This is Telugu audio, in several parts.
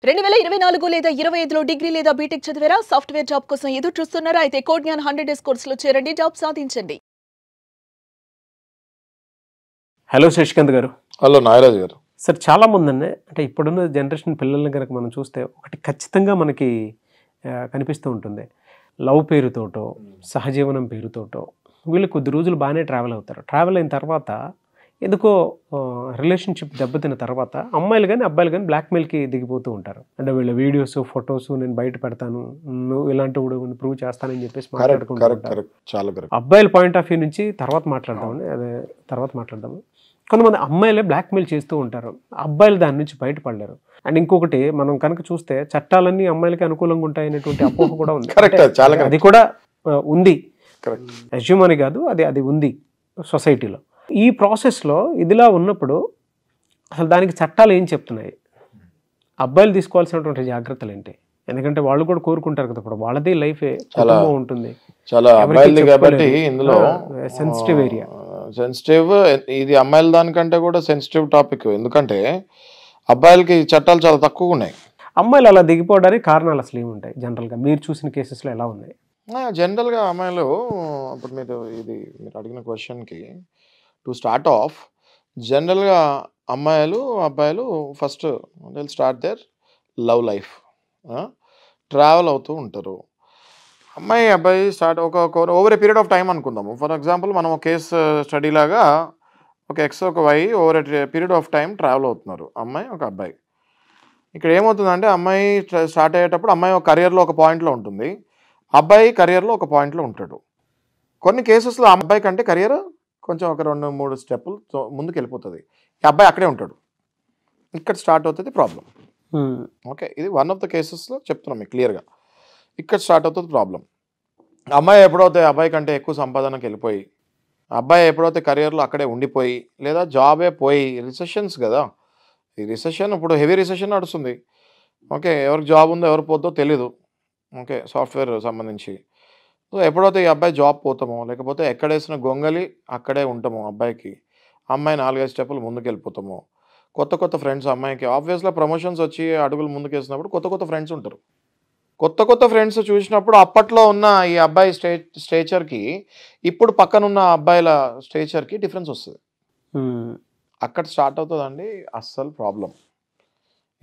2024 లేదా 25లో డిగ్రీ లేదా బీటెక్ చదివారా? సాఫ్ట్వేర్ జాబ్ కోసం ఎదురు చూస్తున్నారా? అయితే కోడ్ జ్ఞాన్ 100 డేస్ కోర్సులో చేరండి, జాబ్ సాధించండి. హలో శశికాంత్ గారు. హలో నాగరాజు గారు. సార్ చాలా మంది అంటే ఇప్పుడున్న జనరేషన్ పిల్లల్ని కనుక మనం చూస్తే ఒకటి ఖచ్చితంగా మనకి కనిపిస్తూ ఉంటుంది. లవ్ పేరుతోటో సహజీవనం పేరుతోటో వీళ్ళు కొద్ది రోజులు బాగానే ట్రావెల్ అవుతారు. ట్రావెల్ అయిన తర్వాత ఎందుకో రిలేషన్షిప్ దెబ్బతిన్న తర్వాత అమ్మాయిలు కానీ అబ్బాయిలు కానీ బ్లాక్మెయిల్కి దిగిపోతూ ఉంటారు. అంటే వీళ్ళ వీడియోస్ ఫొటోస్ నేను బయట పెడతాను, నువ్వు ఇలాంటి ప్రూవ్ చేస్తానని చెప్పేసి మాట్లాడుకుంటారు. అబ్బాయిల పాయింట్ ఆఫ్ వ్యూ నుంచి తర్వాత మాట్లాడదాము. కొంతమంది అమ్మాయిలే బ్లాక్మెయిల్ చేస్తూ ఉంటారు, అబ్బాయిలు దాని నుంచి బయటపడలేరు. అండ్ ఇంకొకటి మనం కనుక చూస్తే చట్టాలన్నీ అమ్మాయిలకి అనుకూలంగా ఉంటాయనేటువంటి అపోహ కూడా ఉంది. అది కూడా ఉంది, అజ్యూమ్ అని కాదు, అది ఉంది సొసైటీలో. ఈ ప్రాసెస్లో ఇదిలా ఉన్నప్పుడు అసలు దానికి చట్టాలు ఏం చెప్తున్నాయి? అబ్బాయిలు తీసుకోవాల్సినటువంటి జాగ్రత్తలు ఏంటి? ఎందుకంటే వాళ్ళు కూడా కోరుకుంటారు కదా, ఇప్పుడు వాళ్ళది లైఫే కుటుంబం ఉంటుంది, చాలా అబ్బాయిలది కాబట్టి ఇందులో సెన్సిటివ్ ఏరియా. సెన్సిటివ్ ఇది అమ్మాయిల దానికంటే కూడా సెన్సిటివ్ టాపిక్. ఎందుకంటే అబ్బాయిలకి చట్టాలు చాలా తక్కువ ఉన్నాయి. అమ్మాయిలు అలా దిగిపోవడానికి కారణాలు అసలు ఏముంటాయి? జనరల్గా మీరు చూసిన కేసెస్లో ఎలా ఉన్నాయి? జనరల్గా అమ్మాయిలు ఇప్పుడు మీరు అడిగిన క్వశ్చన్కి టు స్టార్ట్ ఆఫ్, జనరల్గా అమ్మాయిలు అబ్బాయిలు first will start their love life, travel అవుతూ ఉంటారు. అమ్మాయి అబ్బాయి స్టార్ట్ ఒక over a period of time అనుకుందాము. ఫర్ ఎగ్జాంపుల్ మనం ఒక కేస్ స్టడీ లాగా ఒక ఎక్స్ ఒక Y over a period of time travel అవుతున్నారు, అమ్మాయి ఒక అబ్బాయి. ఇక్కడ ఏమవుతుందంటే అమ్మాయి స్టార్ట్ అయ్యేటప్పుడు అమ్మాయి ఒక కెరియర్లో ఒక పాయింట్లో ఉంటుంది, అబ్బాయి కెరియర్లో ఒక పాయింట్లో ఉంటాడు. కొన్ని కేసెస్లో అబ్బాయి కంటే కెరియర్ కొంచెం ఒక 2-3 స్టెప్పులు ముందుకు వెళ్ళిపోతుంది, ఈ అబ్బాయి అక్కడే ఉంటాడు. ఇక్కడ స్టార్ట్ అవుతుంది ప్రాబ్లం. ఓకే, ఇది వన్ ఆఫ్ ద కేసెస్లో చెప్తున్నాం మీకు క్లియర్గా. ఇక్కడ స్టార్ట్ అవుతుంది ప్రాబ్లం. అమ్మాయి ఎప్పుడైతే అబ్బాయి కంటే ఎక్కువ సంపాదనకి వెళ్ళిపోయి, అబ్బాయి ఎప్పుడైతే కెరియర్లో అక్కడే ఉండిపోయి, లేదా జాబే పోయి, రిసెషన్స్ కదా ఈ రిసెషన్, ఇప్పుడు హెవీ రిసెషన్ నడుస్తుంది. ఓకే, ఎవరికి జాబ్ ఉందో ఎవరు పోతుందో తెలీదు. ఓకే, సాఫ్ట్వేర్ సంబంధించి. సో ఎప్పుడైతే ఈ అబ్బాయి జాబ్ పోతామో, లేకపోతే ఎక్కడేసిన గొంగలి అక్కడే ఉంటామో అబ్బాయికి, అమ్మాయి 4-5 స్టెప్పులు ముందుకు వెళ్ళిపోతామో, కొత్త ఫ్రెండ్స్ అమ్మాయికి ఆబ్వియస్గా ప్రమోషన్స్ వచ్చి అడుగులు ముందుకు వేసినప్పుడు కొత్త ఫ్రెండ్స్ ఉంటారు. కొత్త ఫ్రెండ్స్ చూసినప్పుడు అప్పట్లో ఉన్న ఈ అబ్బాయి స్టేచర్కి ఇప్పుడు పక్కనున్న అబ్బాయిల స్టేచర్కి డిఫరెన్స్ వస్తుంది. అక్కడ స్టార్ట్ అవుతుందండి అస్సలు ప్రాబ్లం.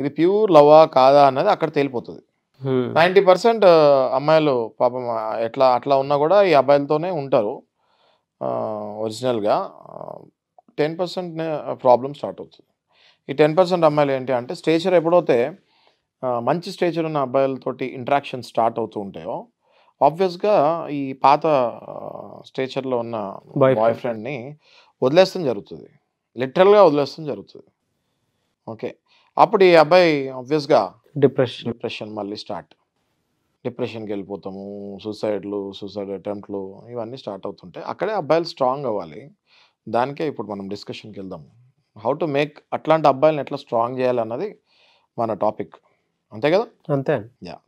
ఇది ప్యూర్ లవా కాదా అన్నది అక్కడ తేలిపోతుంది. 90% అమ్మాయిలు పాపం అట్లా ఉన్నా కూడా ఈ అబ్బాయిలతోనే ఉంటారు ఒరిజినల్గా. 10% ప్రాబ్లం స్టార్ట్ అవుతుంది. ఈ 10% అమ్మాయిలు ఏంటి అంటే స్టేచర్ ఎప్పుడైతే మంచి స్టేచర్ ఉన్న అబ్బాయిలతోటి ఇంటరాక్షన్ స్టార్ట్ అవుతూ ఉంటాయో, ఆబ్వియస్గా ఈ పాత స్టేచర్లో ఉన్న బాయ్ ఫ్రెండ్ని వదిలేస్తాం జరుగుతుంది, లిటరల్గా వదిలేస్తాం జరుగుతుంది. ఓకే, అప్పుడు ఈ అబ్బాయి ఆబ్వియస్గా డిప్రెషన్ మళ్ళీ స్టార్ట్, డిప్రెషన్కి వెళ్ళిపోతాము, సూసైడ్ అటెంప్ట్లు ఇవన్నీ స్టార్ట్ అవుతుంటాయి. అక్కడే అబ్బాయిలు స్ట్రాంగ్ అవ్వాలి. దానికే ఇప్పుడు మనం డిస్కషన్కి వెళ్దాము. హౌ టు మేక్ అట్లాంటి అబ్బాయిలను ఎట్లా స్ట్రాంగ్ చేయాలన్నది మన టాపిక్, అంతే కదా? అంతే.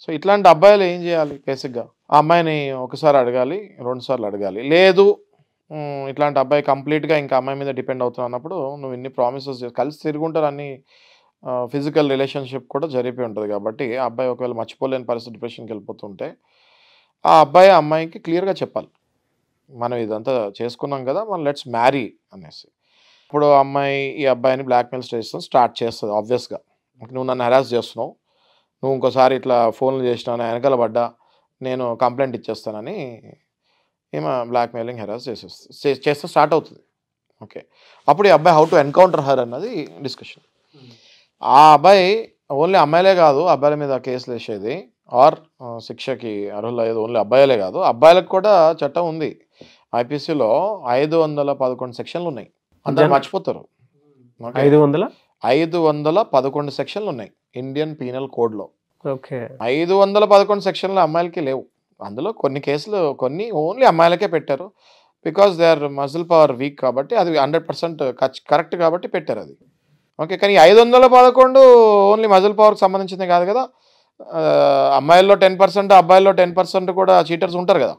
సో ఇట్లాంటి అబ్బాయిలు ఏం చేయాలి? బేసిక్గా ఆ అమ్మాయిని ఒకసారి అడగాలి, 2 సార్లు అడగాలి. లేదు ఇట్లాంటి అబ్బాయి కంప్లీట్గా ఇంకా అమ్మాయి మీద డిపెండ్ అవుతున్నావు అన్నప్పుడు నువ్వు ఇన్ని ప్రామిసెస్ కలిసి తిరుగుంటారు, అన్ని ఫిజికల్ రిలేషన్షిప్ కూడా జరిగిపోయి ఉంటుంది. కాబట్టి ఆ అబ్బాయి ఒకవేళ మర్చిపోలేని పరిస్థితి డిప్రెషన్కి వెళ్ళిపోతుంటే ఆ అబ్బాయి అమ్మాయికి క్లియర్గా చెప్పాలి, మనం ఇదంతా చేసుకున్నాం కదా, మనం లెట్స్ మ్యారీ అనేసి. ఇప్పుడు అమ్మాయి ఈ అబ్బాయిని బ్లాక్మెయిల్ స్టార్ట్ చేస్తుంది. ఆబ్వియస్గా నువ్వు నన్ను హెరాస్ చేస్తున్నావు, నువ్వు ఇంకోసారి ఇట్లా ఫోన్లు చేసినా వెనకాల పడ్డా నేను కంప్లైంట్ ఇచ్చేస్తానని ఏమో బ్లాక్మెయిలింగ్ హెరాస్ చేస్తే స్టార్ట్ అవుతుంది. ఓకే, అప్పుడు ఈ అబ్బాయి హౌ టు ఎన్కౌంటర్ హర్ అన్నది డిస్కషన్. ఆ అబ్బాయి ఓన్లీ అమ్మాయిలే కాదు అబ్బాయిల మీద కేసులు వేసేది ఆర్ శిక్షకి అర్హులు అయ్యేది ఓన్లీ అబ్బాయిలే కాదు, అబ్బాయిలకు కూడా చట్టం ఉంది. ఐపీసీలో 511 సెక్షన్లు ఉన్నాయి, అందరూ మర్చిపోతారు. 511 సెక్షన్లు ఉన్నాయి ఇండియన్ పీనల్ కోడ్లో. 511 సెక్షన్లు అమ్మాయిలకి లేవు. అందులో కొన్ని కేసులు కొన్ని ఓన్లీ అమ్మాయిలకే పెట్టారు, because they are muscle power weak కాబట్టి, అది 100% కరెక్ట్ కాబట్టి పెట్టారు అది. ఓకే, కానీ 511 ఓన్లీ మజిల్ పవర్కి సంబంధించింది కాదు కదా. అమ్మాయిల్లో 10%, అబ్బాయిల్లో 10% కూడా చీటర్స్ ఉంటారు కదా.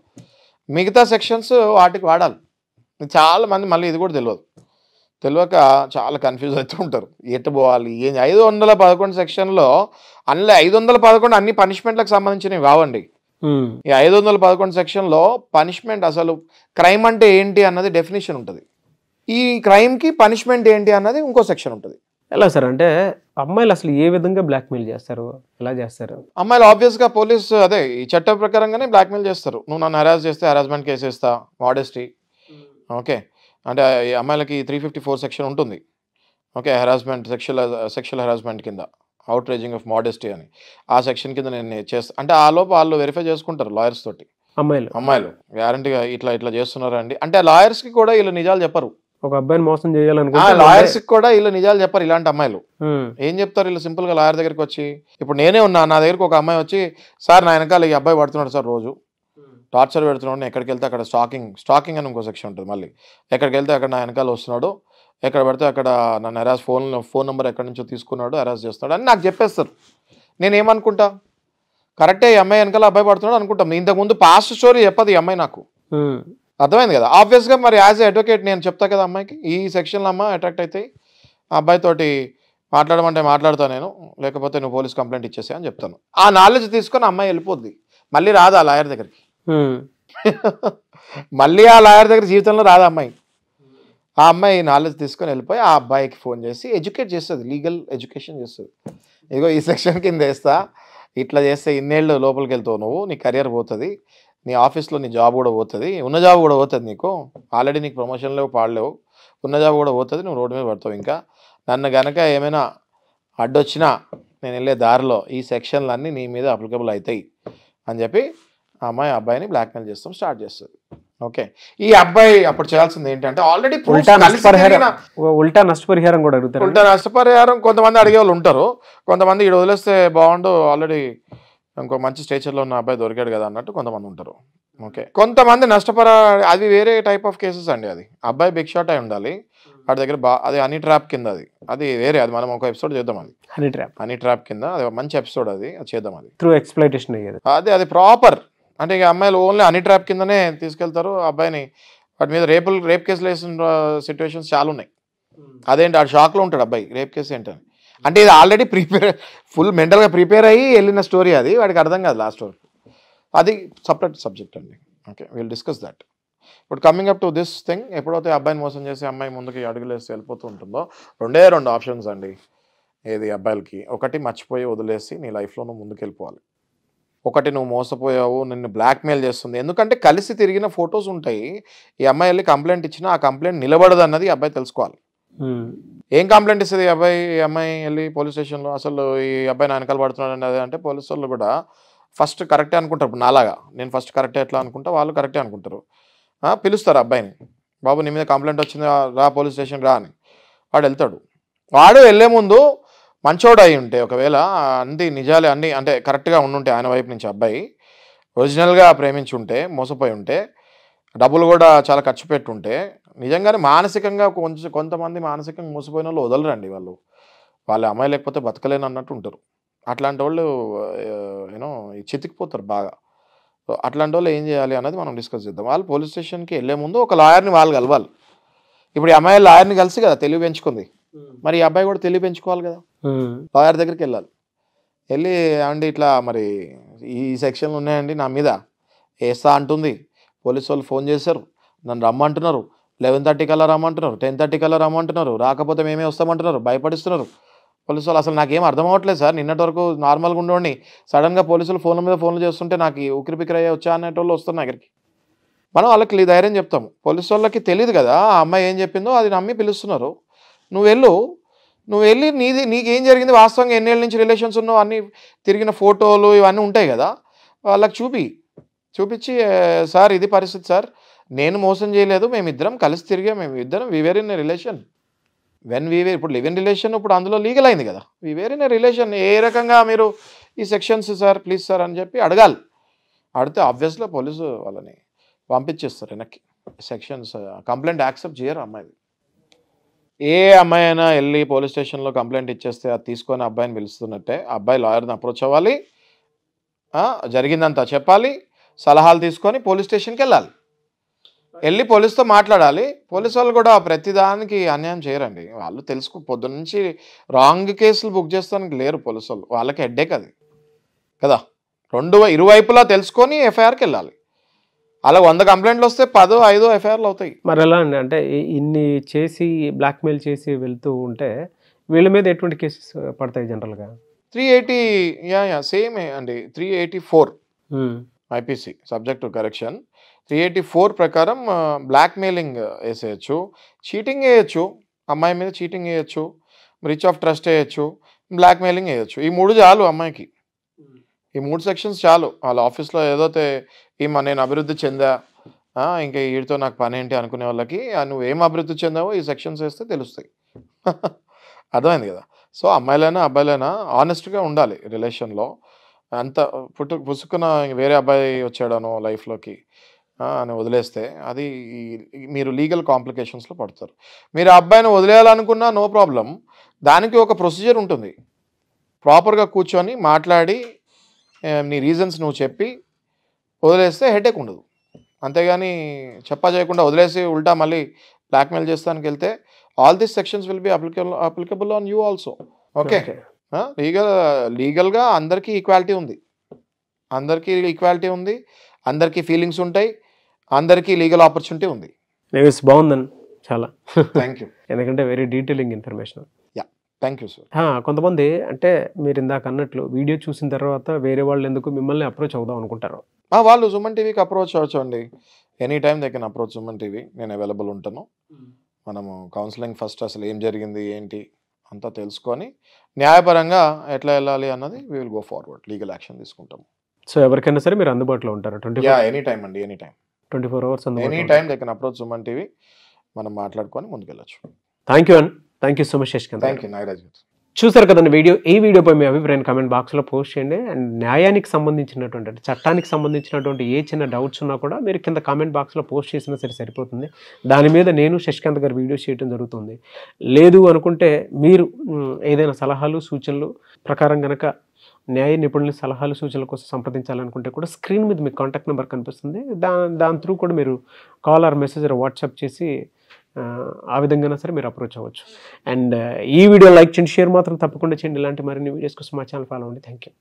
మిగతా సెక్షన్స్ వాటికి వాడాలి. చాలా మంది మళ్ళీ ఇది కూడా తెలియక చాలా కన్ఫ్యూజ్ అవుతూ ఉంటారు. ఎటు పోవాలి ఏం 511 సెక్షన్లో అందులో 511 అన్ని పనిష్మెంట్లకు సంబంధించినవి కావండి. ఈ 511 సెక్షన్లో పనిష్మెంట్ అసలు క్రైమ్ అంటే ఏంటి అన్నది డెఫినేషన్ ఉంటుంది. ఈ క్రైమ్కి పనిష్మెంట్ ఏంటి అన్నది ఇంకో సెక్షన్ ఉంటుంది. ఎలా సార్ అంటే అమ్మాయిలు అసలు ఏ విధంగా బ్లాక్మెయిల్ చేస్తారు, ఎలా చేస్తారు? అమ్మాయిలు ఆబ్వియస్గా పోలీస్ అదే ఈ చట్టం ప్రకారంగానే బ్లాక్మెయిల్ చేస్తారు. నువ్వు నన్ను హెరాస్ చేస్తే హెరాస్మెంట్ కేసు వేస్తా, మోడెస్టీ. ఓకే, అంటే ఈ అమ్మాయిలకి 354 సెక్షన్ ఉంటుంది. ఓకే, హెరాస్మెంట్ సెక్షువల్ హెరాస్మెంట్ కింద అవుట్ రేజింగ్ ఆఫ్ మోడెస్టీ అని ఆ సెక్షన్ కింద నేను చేస్తా అంటే ఆ లోపు వాళ్ళు వెరిఫై చేసుకుంటారు లాయర్స్ తోటి. అమ్మాయిలు గ్యారంటీగా ఇట్లా చేస్తున్నారా అండి అంటే లాయర్స్కి కూడా వీళ్ళు నిజాలు చెప్పరు. ఒక అబ్బాయిని మోసం చేయాలనుకుంటే లాయర్స్ కూడా వీళ్ళు నిజాలు చెప్పరు. ఇలాంటి అమ్మాయిలు ఏం చెప్తారు, వీళ్ళు సింపుల్ గా లాయర్ దగ్గరికి వచ్చి, ఇప్పుడు నేనే ఉన్నా, నా దగ్గరికి ఒక అమ్మాయి వచ్చి, సార్ నా వెనకాల ఈ అబ్బాయి పడుతున్నాడు సార్, రోజు టార్చర్ పెడుతున్నాడు, ఎక్కడికి వెళ్తే అక్కడ స్టాకింగ్ అని ఇంకో సెక్షన్ ఉంటుంది. మళ్ళీ ఎక్కడికి వెళ్తే అక్కడ నా వెనకాల వస్తున్నాడు, ఎక్కడ పడితే అక్కడ నన్ను ఫోన్ నెంబర్ ఎక్కడి నుంచో తీసుకున్నాడు, హెరాస్ చేస్తున్నాడు అని నాకు చెప్పేస్తారు. నేనేమనుకుంటా, కరెక్టే ఈ అమ్మాయి వెనకాల అబ్బాయి పడుతున్నాడు అనుకుంటాం. ఇంతకుముందు పాస్ట్ స్టోరీ చెప్పదు ఈ అమ్మాయి నాకు, అర్థమైంది కదా. ఆబ్వియస్గా మరి యాజ్ ఎ అడ్వకేట్ నేను చెప్తా కదా అమ్మాయికి, ఈ సెక్షన్లో అమ్మ అట్రాక్ట్ అయితే ఆ అబ్బాయితోటి మాట్లాడమంటే మాట్లాడతా నేను, లేకపోతే నువ్వు పోలీస్ కంప్లైంట్ ఇచ్చేసా అని చెప్తాను. ఆ నాలెడ్జ్ తీసుకొని అమ్మాయి వెళ్ళిపోద్ది, మళ్ళీ రాదు ఆ లాయర్ దగ్గరికి. మళ్ళీ ఆ లాయర్ దగ్గర జీవితంలో రాదు అమ్మాయి. ఆ అమ్మాయి నాలెడ్జ్ తీసుకొని వెళ్ళిపోయి ఆ అబ్బాయికి ఫోన్ చేసి ఎడ్యుకేట్ చేస్తుంది, లీగల్ ఎడ్యుకేషన్ చేస్తుంది. ఇదిగో ఈ సెక్షన్ కింద వేస్తా, ఇట్లా చేస్తే ఇన్నేళ్ళు లోపలికి వెళ్తావు నువ్వు, నీ కెరియర్ పోతుంది, నీ ఆఫీస్లో నీ జాబ్ కూడా పోతుంది, ఉన్న జాబ్ కూడా పోతుంది నీకు, ఆల్రెడీ నీకు ప్రమోషన్ లేవు పాడలేవు, ఉన్న జాబ్ కూడా పోతుంది, నువ్వు రోడ్డు మీద పడతావు. ఇంకా నన్ను గనక ఏమైనా అడ్డొచ్చినా నేను వెళ్ళే దారిలో ఈ సెక్షన్లు అన్నీ నీ మీద అప్లికబుల్ అవుతాయి అని చెప్పి ఆ అబ్బాయిని బ్లాక్మెయిల్ చేస్తాం స్టార్ట్ చేస్తుంది. ఓకే, ఈ అబ్బాయి అప్పుడు చేయాల్సింది ఏంటంటే ఆల్రెడీ ఉల్టా నష్టపరిహారం కూడా అడుగుతారు. ఉల్టా నష్టపరిహారం కొంతమంది అడిగే వాళ్ళు ఉంటారు, కొంతమంది ఇక్కడ వదిలేస్తే బాగుండు, ఆల్రెడీ ఇంకో మంచి స్టేచర్లో ఉన్న అబ్బాయి దొరికాడు కదా అన్నట్టు కొంతమంది ఉంటారు. ఓకే, కొంతమంది అది వేరే టైప్ ఆఫ్ కేసెస్ అండి. అది అబ్బాయి బిగ్ షాట్ అయి ఉండాలి, వాడి దగ్గర అది హనీ ట్రాప్ కింద, అది వేరే, అది మనం ఒక ఎపిసోడ్ చేద్దాం. అది హనీ ట్రాప్ కింద అది మంచి ఎపిసోడ్, అది చేద్దాం. అది త్రూ ఎక్స్‌ప్లాయిటేషన్ అయ్యేది, అది ప్రాపర్. అంటే ఇక అమ్మాయిలు ఓన్లీ హనీ ట్రాప్ కిందనే తీసుకెళ్తారు అబ్బాయిని, వాటి మీద రేప్ కేసులు వేసిన సిచ్యువేషన్స్ చాలా ఉన్నాయి. అదేంటి, ఆ షాక్లో ఉంటాడు అబ్బాయి, రేప్ కేసు ఏంటని. అంటే ఇది ఆల్రెడీ ఫుల్ మెంటల్గా ప్రిపేర్ అయ్యి వెళ్ళిన స్టోరీ, అది వాడికి అర్థం కాదు లాస్ట్ వరకు. అది సపరేట్ సబ్జెక్ట్ అండి. Okay, will discuss that. But coming up to this thing, ఎప్పుడైతే అబ్బాయిని మోసం చేసి అమ్మాయి ముందుకి అడుగులేసి వెళ్ళిపోతూ ఉంటుందో, రెండు ఆప్షన్స్ అండి ఏది అబ్బాయిలకి. ఒకటి, మర్చిపోయి వదిలేసి నీ లైఫ్లో నువ్వు ముందుకు వెళ్ళిపోవాలి. ఒకటి, నువ్వు మోసపోయావు, నిన్ను బ్లాక్మెయిల్ చేస్తుంది. ఎందుకంటే కలిసి తిరిగిన ఫొటోస్ ఉంటాయి, ఈ అమ్మాయి వెళ్ళి కంప్లైంట్ ఇచ్చినా ఆ కంప్లైంట్ నిలబడదు అన్నది అబ్బాయి తెలుసుకోవాలి. ఏం కంప్లైంట్ ఇస్తుంది ఈ అమ్మాయి వెళ్ళి పోలీస్ స్టేషన్లో, అసలు ఈ అబ్బాయి నా వెనకాల పడుతున్నాడు అనేది. అంటే పోలీసు వాళ్ళు కూడా ఫస్ట్ కరెక్టే అనుకుంటారు. ఇప్పుడు నాలాగా నేను ఫస్ట్ కరెక్టే ఎట్లా అనుకుంటా, వాళ్ళు కరెక్టే అనుకుంటారు. పిలుస్తారు అబ్బాయిని, బాబు నీ మీద కంప్లైంట్ వచ్చింది రా పోలీస్ స్టేషన్ రా అని. వాడు వెళ్తాడు. వాడు వెళ్ళే ముందు మంచోడు అయి ఉంటే, ఒకవేళ అన్ని నిజాలే అన్నీ అంటే కరెక్ట్గా ఉండుంటే ఆయన వైపు నుంచి అబ్బాయి ఒరిజినల్గా ప్రేమించి ఉంటే, మోసపోయి ఉంటే, డబ్బులు కూడా చాలా ఖర్చు పెట్టుంటే, నిజంగానే మానసికంగా కొంతమంది మానసికంగా మోసపోయిన వాళ్ళు వదలరండి. వాళ్ళ అమ్మాయి లేకపోతే బతకలేను అన్నట్టు ఉంటారు. అట్లాంటి వాళ్ళు చితికిపోతారు బాగా. అట్లాంటి వాళ్ళు ఏం చేయాలి అన్నది మనం డిస్కస్ చేద్దాం. వాళ్ళు పోలీస్ స్టేషన్కి వెళ్ళే ముందు ఒక లాయర్ని వాళ్ళు కలవాలి. ఇప్పుడు ఈ అమ్మాయి లాయర్ని కలిసి కదా తెలివి పెంచుకుంది, మరి ఈ అబ్బాయి కూడా తెలివి పెంచుకోవాలి కదా, లాయర్ దగ్గరికి వెళ్ళాలి. వెళ్ళి అండి ఇట్లా మరి ఈ సెక్షన్లు ఉన్నాయండి నా మీద వేస్తా అంటుంది, పోలీసు వాళ్ళు ఫోన్ చేశారు, నన్ను రమ్మంటున్నారు, 11:30 కల్లా రమ్మంటున్నారు, 10:30 కల్లా రమ్మంటున్నారు, రాకపోతే మేమే వస్తామంటున్నారు, భయపడిస్తున్నారు పోలీసు వాళ్ళు. అసలు నాకేం అర్థం అవ్వట్లేదు సార్, నిన్నటి వరకు నార్మల్గా ఉండేవాడిని, సడన్గా పోలీసులు ఫోన్ల మీద ఫోన్లు చేస్తుంటే నాకు ఉక్కిరి బిక్కిరి అయ్యే వచ్చా అనేటోళ్ళు వస్తారు నా దగ్గరికి. మనం వాళ్ళకి ధైర్యం చెప్తాము. పోలీసు వాళ్ళకి తెలియదు కదా ఆ అమ్మాయి ఏం చెప్పిందో, అది నమ్మి పిలుస్తున్నారు. నువ్వు వెళ్ళి నీకేం జరిగింది, వాస్తవంగా ఎన్నేళ్ళ నుంచి రిలేషన్స్ ఉన్నావు, అన్నీ తిరిగిన ఫోటోలు ఇవన్నీ ఉంటాయి కదా, వాళ్ళకి చూపించి సార్ ఇది పరిస్థితి సార్, నేను మోసం చేయలేదు, మేమిద్దరం కలిసి తిరిగాం, మేమిద్దరం వి వేర్ ఇన్ ఏ రిలేషన్. ఇప్పుడు లివ్ ఇన్ రిలేషన్ ఇప్పుడు అందులో లీగల్ అయింది కదా, వి వేర్ ఇన్ ఏ రిలేషన్. ఏ రకంగా మీరు ఈ సెక్షన్స్ సార్ ప్లీజ్ సార్ అని చెప్పి అడగాలి. అడిగితే ఆబ్వియస్గా పోలీసు వాళ్ళని పంపించేస్తారు వెనక్కి. సెక్షన్స్ కంప్లైంట్ యాక్సెప్ట్ చేయరు అమ్మాయిది. ఏ అమ్మాయి అయినా వెళ్ళి పోలీస్ స్టేషన్లో కంప్లైంట్ ఇచ్చేస్తే అది తీసుకొని అబ్బాయిని పిలుస్తున్నట్టే. అబ్బాయి లాయర్ని అప్రోచ్ అవ్వాలి, జరిగిందంతా చెప్పాలి, సలహాలు తీసుకొని పోలీస్ స్టేషన్కి వెళ్ళాలి. వెళ్ళి పోలీస్తో మాట్లాడాలి. పోలీస్ వాళ్ళు కూడా ప్రతిదానికి అన్యాయం చేయరండి. వాళ్ళు పొద్దున్న నుంచి రాంగ్ కేసులు బుక్ చేస్తానికి లేరు పోలీసు వాళ్ళు. వాళ్ళకి హెడ్డేక్ అది కదా. ఇరువైపులా తెలుసుకొని ఎఫ్ఐఆర్కి వెళ్ళాలి. అలా 100 కంప్లైంట్లు వస్తే 10, 5 ఎఫ్ఐఆర్లు అవుతాయి. మరి ఎలా అండి, అంటే ఇన్ని చేసి బ్లాక్మెయిల్ చేసి వెళ్తూ ఉంటే వీళ్ళ మీద ఎటువంటి కేసెస్ పడతాయి జనరల్గా? 380 సేమ్ అండి. 384 ఐపీసీ సబ్జెక్ట్ టు కరెక్షన్. 384 ప్రకారం బ్లాక్మెయిలింగ్ వేసేయచ్చు, చీటింగ్ వేయచ్చు, అమ్మాయి మీద చీటింగ్ వేయచ్చు, బ్రీచ్ ఆఫ్ ట్రస్ట్ వేయచ్చు, బ్లాక్మెయిలింగ్ వేయచ్చు. ఈ 3 చాలు అమ్మాయికి. ఈ 3 సెక్షన్స్ చాలు. వాళ్ళ ఆఫీస్లో ఏదైతే నేను అభివృద్ధి చెందా, ఇంకా వీడితో నాకు పని ఏంటి అనుకునే వాళ్ళకి నువ్వు ఏం అభివృద్ధి చెందావో ఈ సెక్షన్స్ వేస్తే తెలుస్తాయి. అర్థమైంది కదా. సో అమ్మాయిలైనా అబ్బాయిలైనా ఆనెస్ట్గా ఉండాలి రిలేషన్లో. అంత పుసుకున్న వేరే అబ్బాయి వచ్చాడనో లైఫ్లోకి అని వదిలేస్తే అది మీరు లీగల్ కాంప్లికేషన్స్లో పడతారు. మీరు ఆ అబ్బాయిని వదిలేయాలనుకున్నా నో ప్రాబ్లం. దానికి ఒక ప్రొసీజర్ ఉంటుంది. ప్రాపర్గా కూర్చొని మాట్లాడి నీ రీజన్స్ నువ్వు చెప్పి వదిలేస్తే హెడేక్ ఉండదు. అంతేగాని చెప్పా చేయకుండా వదిలేసి ఉల్టా మళ్ళీ బ్లాక్మెయిల్ చేస్తానికి వెళ్తే all these sections will be applicable on you also. Okay. లీగల్గా అందరికీ ఈక్వాలిటీ ఉంది. అందరికీ ఫీలింగ్స్ ఉంటాయి. అందరికీ లీగల్ ఆపర్చునిటీ ఉంది. బాగుందండి చాలా. Thank you. ఎందుకంటే very detailing information. Thank you sir. కొంతమంది అంటే మీరు ఇందాక అన్నట్లు వీడియో చూసిన తర్వాత వేరే వాళ్ళు ఎందుకు మిమ్మల్ని అప్రోచ్ అవుదాం అనుకుంటారు? వాళ్ళు సుమన్ టీవీకి అప్రోచ్ అవ్వచ్చు అండి. Any time they can approach Suman TV. నేను అవైలబుల్ ఉంటాను. మనము కౌన్సిలింగ్ ఫస్ట్ అసలు ఏం జరిగింది ఏంటి అంతా తెలుసుకొని న్యాయపరంగా ఎట్లా వెళ్ళాలి అన్నది we will go forward. Legal action తీసుకుంటాము. సో ఎవరికైనా సరే మీరు అందుబాటులో ఉంటారు? ఎనీ టైం అండి. Any time 24 hours any time they can approach Suman TV. మనం మాట్లాడుకొని ముందుకెళ్ళచ్చు. థ్యాంక్ యూ అండి. Thank you so much Shashikanth. Thank you Nagaraj గారు. చూసారు కదండి వీడియో. ఈ వీడియోపై మీ అభిప్రాయం కామెంట్ బాక్స్లో పోస్ట్ చేయండి. అండ్ న్యాయానికి సంబంధించినటువంటి అంటే చట్టానికి సంబంధించినటువంటి ఏ చిన్న డౌట్స్ ఉన్నా కూడా మీరు కింద కామెంట్ బాక్స్లో పోస్ట్ చేసినా సరే సరిపోతుంది. దాని మీద నేను శశికాంత్ గారు వీడియోస్ చేయడం జరుగుతుంది. లేదు అనుకుంటే మీరు ఏదైనా సలహాలు సూచనలు ప్రకారం కనుక న్యాయ నిపుణుల సలహాలు సూచనల కోసం సంప్రదించాలనుకుంటే కూడా స్క్రీన్ మీద మీకు కాంటాక్ట్ నెంబర్ కనిపిస్తుంది. దాని త్రూ కూడా మీరు కాల్ ఆర్ మెసేజ్ వాట్సాప్ చేసి ఆ విధంగా సరే మీరు అప్రోచ్ అవ్వచ్చు. అండ్ ఈ వీడియో లైక్ చేయండి, షేర్ మాత్రం తప్పకుండా చేయండి. ఇలాంటి మరిన్ని వీడియోస్ కోసం మా ఛానల్ ఫాలో అవ్వండి. Thank you.